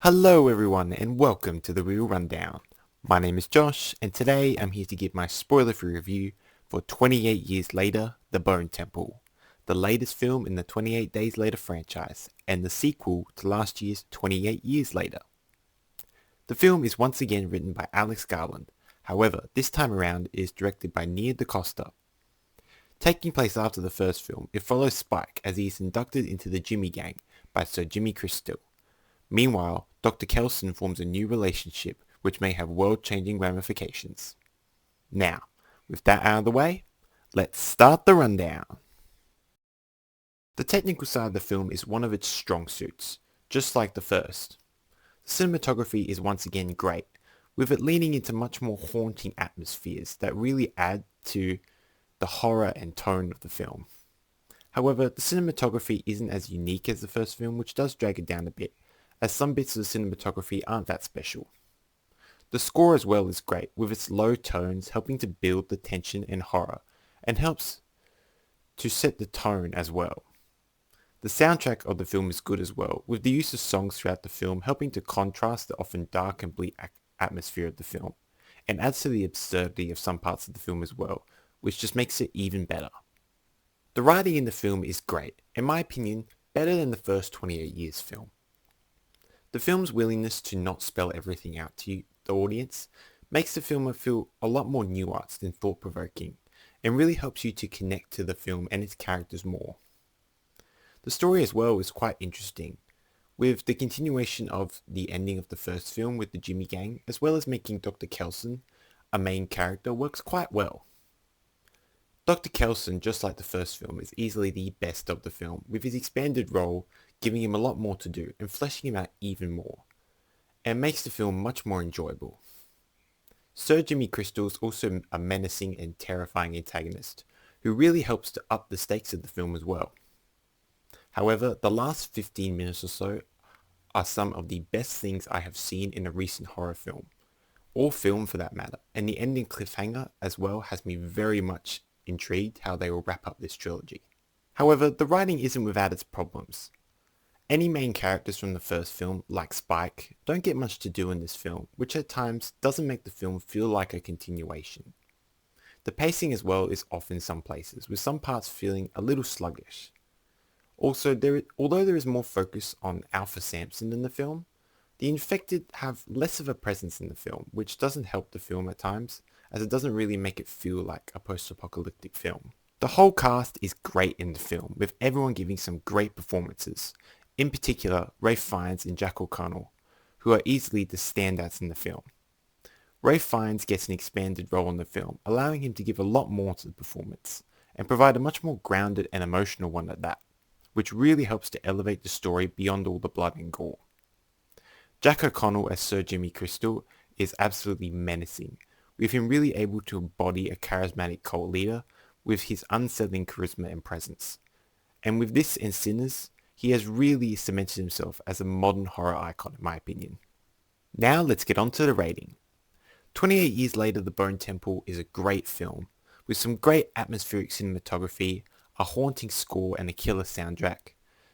Hello everyone and welcome to the Real Rundown. My name is Josh and today I'm here to give my spoiler-free review for 28 Years Later, The Bone Temple, the latest film in the 28 Days Later franchise and the sequel to last year's 28 Years Later. The film is once again written by Alex Garland, however this time around it is directed by Nia DaCosta. Taking place after the first film, it follows Spike as he is inducted into the Jimmy Gang by Sir Jimmy Crystal. Meanwhile, Dr. Kelson forms a new relationship which may have world-changing ramifications. Now, with that out of the way, let's start the rundown. The technical side of the film is one of its strong suits, just like the first. The cinematography is once again great, with it leaning into much more haunting atmospheres that really add to the horror and tone of the film. However, the cinematography isn't as unique as the first film, which does drag it down a bit, as some bits of the cinematography aren't that special. The score as well is great, with its low tones helping to build the tension and horror, and helps to set the tone as well. The soundtrack of the film is good as well, with the use of songs throughout the film helping to contrast the often dark and bleak atmosphere of the film, and adds to the absurdity of some parts of the film as well, which just makes it even better. The writing in the film is great, in my opinion, better than the first 28 Years film. The film's willingness to not spell everything out to you, the audience, makes the film feel a lot more nuanced and thought-provoking, and really helps you to connect to the film and its characters more. The story as well is quite interesting, with the continuation of the ending of the first film with the Jimmy Gang, as well as making Dr. Kelson a main character, works quite well. Dr. Kelson, just like the first film, is easily the best of the film, with his expanded role giving him a lot more to do and fleshing him out even more, and makes the film much more enjoyable. Sir Jimmy Crystal is also a menacing and terrifying antagonist, who really helps to up the stakes of the film as well. However, the last 15 minutes or so are some of the best things I have seen in a recent horror film, or film for that matter, and the ending cliffhanger as well has me very much intrigued how they will wrap up this trilogy. However, the writing isn't without its problems. Any main characters from the first film, like Spike, don't get much to do in this film, which at times doesn't make the film feel like a continuation. The pacing as well is off in some places, with some parts feeling a little sluggish. Also, although there is more focus on Alpha Samson in the film, the infected have less of a presence in the film, which doesn't help the film at times, as it doesn't really make it feel like a post-apocalyptic film. The whole cast is great in the film, with everyone giving some great performances, in particular Ralph Fiennes and Jack O'Connell, who are easily the standouts in the film. Ralph Fiennes gets an expanded role in the film, allowing him to give a lot more to the performance, and provide a much more grounded and emotional one at that, which really helps to elevate the story beyond all the blood and gore. Jack O'Connell as Sir Jimmy Crystal is absolutely menacing, with him really able to embody a charismatic cult leader with his unsettling charisma and presence. And with this and Sinners, he has really cemented himself as a modern horror icon in my opinion. Now let's get on to the rating. 28 Years Later, The Bone Temple is a great film, with some great atmospheric cinematography, a haunting score and a killer soundtrack,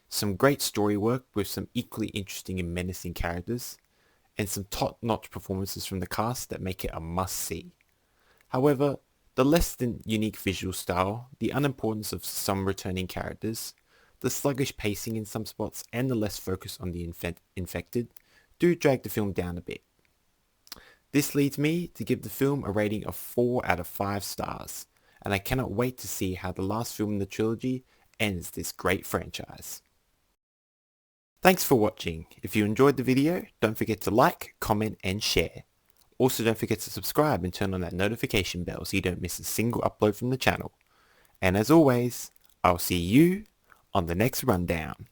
some great story work with some equally interesting and menacing characters, and some top-notch performances from the cast that make it a must-see. However, the less than unique visual style, the unimportance of some returning characters, the sluggish pacing in some spots, and the less focus on the infected do drag the film down a bit. This leads me to give the film a rating of 4 out of 5 stars, and I cannot wait to see how the last film in the trilogy ends this great franchise. Thanks for watching. If you enjoyed the video, don't forget to like, comment and share. Also don't forget to subscribe and turn on that notification bell so you don't miss a single upload from the channel. And as always, I'll see you on the next rundown.